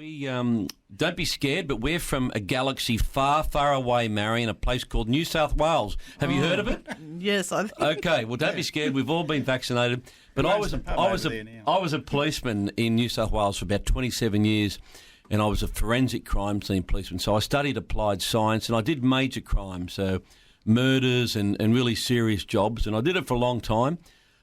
We don't be scared, but we're from a galaxy far, far away, Marion, a place called New South Wales. Have you heard of it? Yes, I think. Okay, well, don't be scared. We've all been vaccinated. But I was a policeman in New South Wales for about 27 years, and I was a forensic crime scene policeman. So I studied applied science, and I did major crimes, so murders and really serious jobs, and I did it for a long time.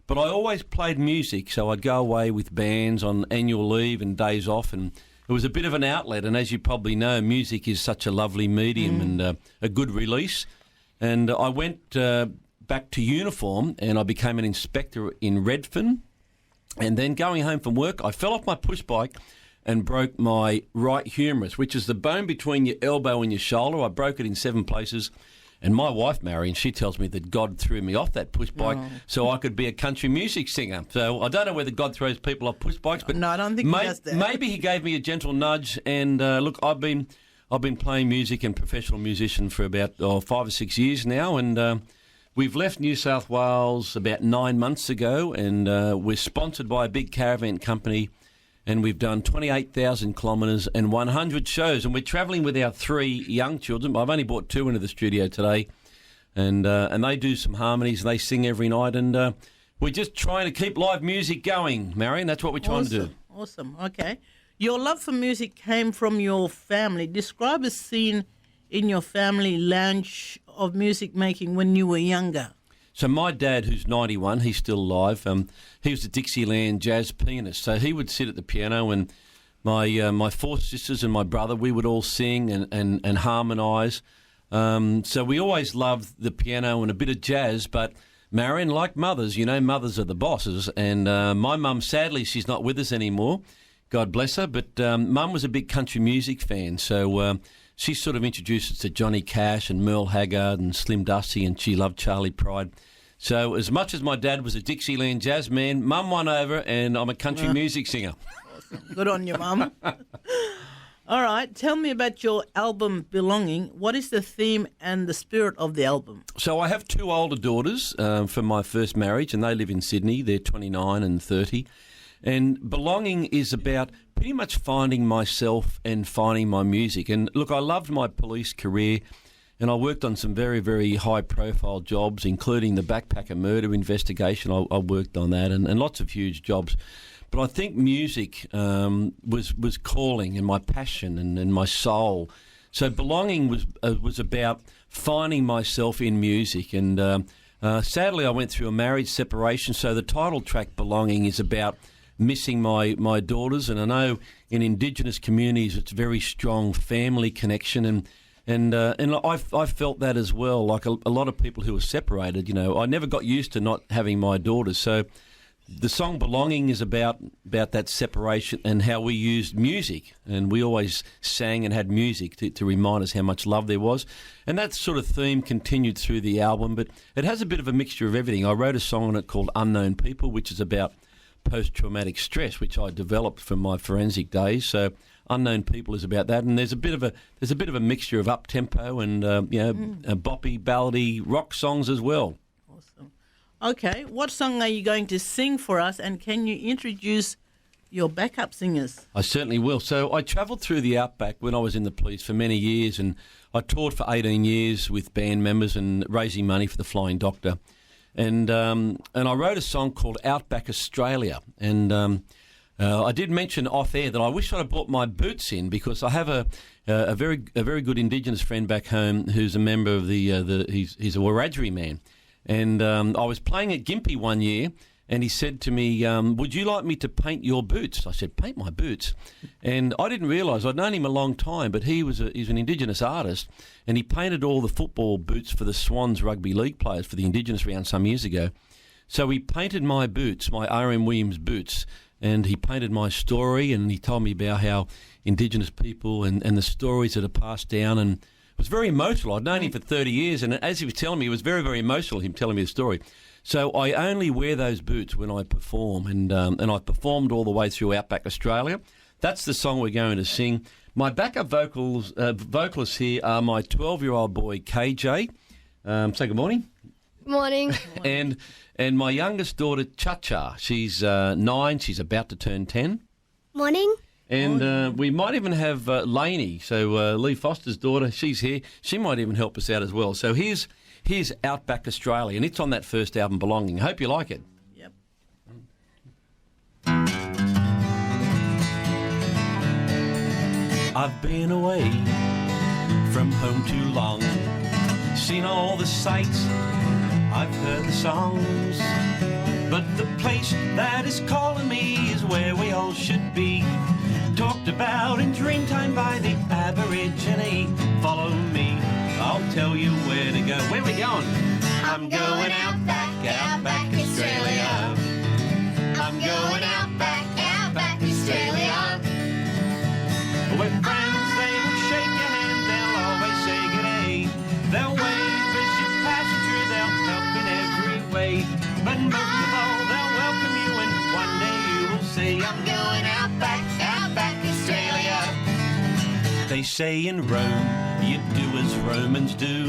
But I always played music, so I'd go away with bands on annual leave and days off, and it was a bit of an outlet. And as you probably know, music is such a lovely medium and a good release. And I went back to uniform, and I became an inspector in Redfern. And then going home from work, I fell off my push bike and broke my right humerus, which is the bone between your elbow and your shoulder. I broke it in 7 places. And my wife, Marion, she tells me that God threw me off that push bike so I could be a country music singer. So I don't know whether God throws people off push bikes, but no, I don't think he does that. Maybe he gave me a gentle nudge. And look, I've been playing music and professional musician for about 5 or 6 years now, and we've left New South Wales about 9 months ago, and we're sponsored by a big caravan company. And we've done 28,000 kilometres and 100 shows. And we're travelling with our 3 young children. I've only brought 2 into the studio today. And they do some harmonies. They sing every night. And we're just trying to keep live music going, Marion. That's what we're trying to do. Awesome. Okay. Your love for music came from your family. Describe a scene in your family lounge of music making when you were younger. So my dad, who's 91, he's still alive. He was a Dixieland jazz pianist. So he would sit at the piano, and my 4 sisters and my brother, we would all sing and harmonise. So we always loved the piano and a bit of jazz. But Marion, like mothers, you know, mothers are the bosses. And my mum, sadly, she's not with us anymore. God bless her. But Mum was a big country music fan. So she sort of introduced us to Johnny Cash and Merle Haggard and Slim Dusty, and she loved Charlie Pride. So as much as my dad was a Dixieland jazz man, Mum won over, and I'm a country music singer. Awesome. Good on you, Mum. All right, tell me about your album Belonging. What is the theme and the spirit of the album? So I have 2 older daughters from my first marriage, and they live in Sydney. They're 29 and 30. And Belonging is about pretty much finding myself and finding my music. And look, I loved my police career, and I worked on some very, very high-profile jobs, including the backpacker murder investigation. I worked on that, and lots of huge jobs. But I think music was calling, and my passion and my soul. So Belonging was about finding myself in music. And sadly, I went through a marriage separation, so the title track Belonging is about missing my daughters. And I know in Indigenous communities it's a very strong family connection, and I felt that as well. Like a lot of people who are separated, you know, I never got used to not having my daughters. So the song Belonging is about that separation and how we used music, and we always sang and had music to remind us how much love there was. And that sort of theme continued through the album, but it has a bit of a mixture of everything. I wrote a song on it called Unknown People, which is about post-traumatic stress, which I developed from my forensic days. So Unknown People is about that, and there's a bit of a mixture of up-tempo and boppy, ballady rock songs as well. Awesome. Okay, what song are you going to sing for us, and can you introduce your backup singers? I certainly will. So I travelled through the outback when I was in the police for many years, and I toured for 18 years with band members and raising money for the Flying Doctor. And I wrote a song called Outback Australia. And I did mention off air that I wish I'd have brought my boots in, because I have a very good Indigenous friend back home who's a member of he's a Wiradjuri man. And I was playing at Gympie one year, and he said to me, would you like me to paint your boots? I said, paint my boots? And I didn't realise, I'd known him a long time, but he's an Indigenous artist, and he painted all the football boots for the Swans rugby league players for the Indigenous round some years ago. So he painted my boots, my R.M. Williams boots, and he painted my story, and he told me about how Indigenous people and the stories that are passed down, and it was very emotional. I'd known him for 30 years, and as he was telling me, it was very, very emotional, him telling me the story. So I only wear those boots when I perform, and I've performed all the way through Outback Australia. That's the song we're going to sing. My backup vocalists here are my 12-year-old boy, KJ. Say good morning. Morning. And my youngest daughter, Cha-Cha. She's 9. She's about to turn 10. Morning. And we might even have Lainey, so Lee Foster's daughter, she's here. She might even help us out as well. So here's Outback Australia, and it's on that first album, Belonging. Hope you like it. Yep. I've been away from home too long, seen all the sights, I've heard the songs, but the place that is calling me is where we all should be, talked about in Dreamtime by the Aborigine. Follow me, I'll tell you where to go. Where we going? I'm going outback, outback Australia. I'm going outback, outback Australia. With friends, they will shake your hand, they'll always say good day. They'll wave as you pass through, they'll help in every way. But most of all, they'll welcome you, and one day you will say, I'm going outback, outback Australia. They say in Rome, you do as Romans do.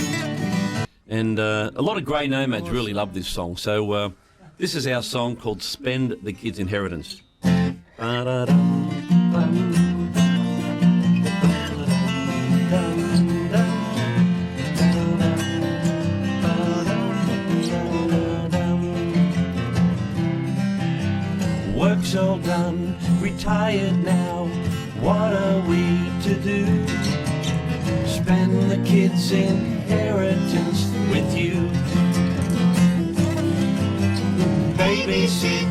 And a lot of grey nomads really love this song. So this is our song called Spend the Kids' Inheritance. Work's all done, retired now, what are we to do? Spend the kids' inheritance with you. Babysit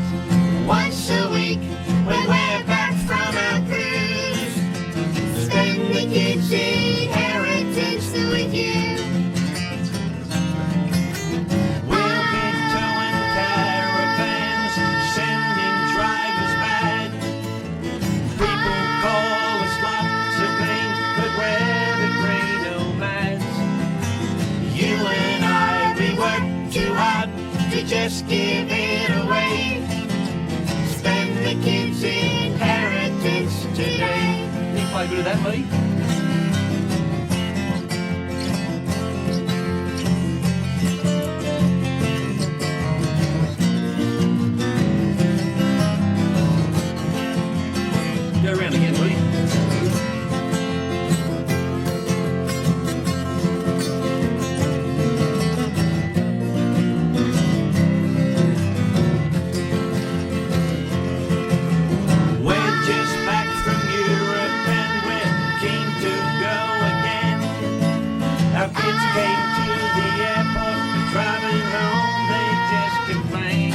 once a week when we're back from our cruise. Spend the kids' inheritance with you. We'll be towing caravans, sending drivers mad. People call us lots of names, but we're the grey nomads. You and I, we work too hard to just give it away. Spend the kids' inheritance today. Can you play a bit of that, buddy? Go around again, buddy. We're just back from Europe and we're keen to go again. Our kids came to the airport, driving home, they just complain.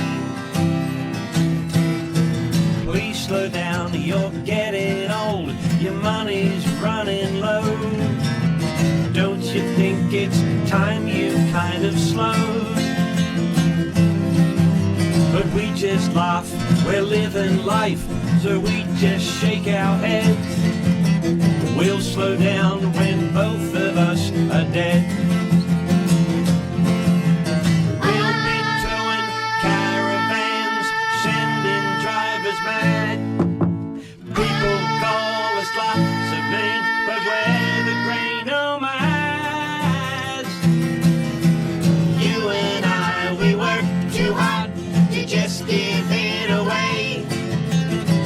Please slow down, you're getting old, your money's running low. Don't you think it's time you kind of slowed? But we just laugh, we're living life, so we just shake our heads. We'll slow down when both of us are dead. We'll be towing caravans, sending drivers mad. People call us lots of names, but we're the grey nomads. You and I, we work too hard to just give it away.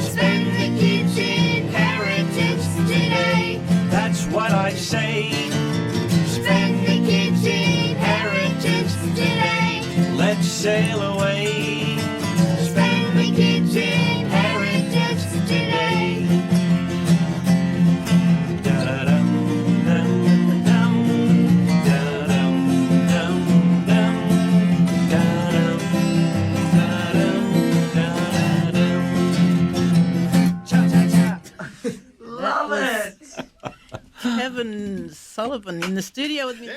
Spend the kids' inheritance today. That's what I say. Spend the kids' inheritance today. Let's sail away. Spend the kids' inheritance today. Da-da-dum, dum-dum, da-dum, dum-dum, da-dum, da-dum, da-dum. Cha-cha-cha. Love it. Kevin Sullivan in the studio with me.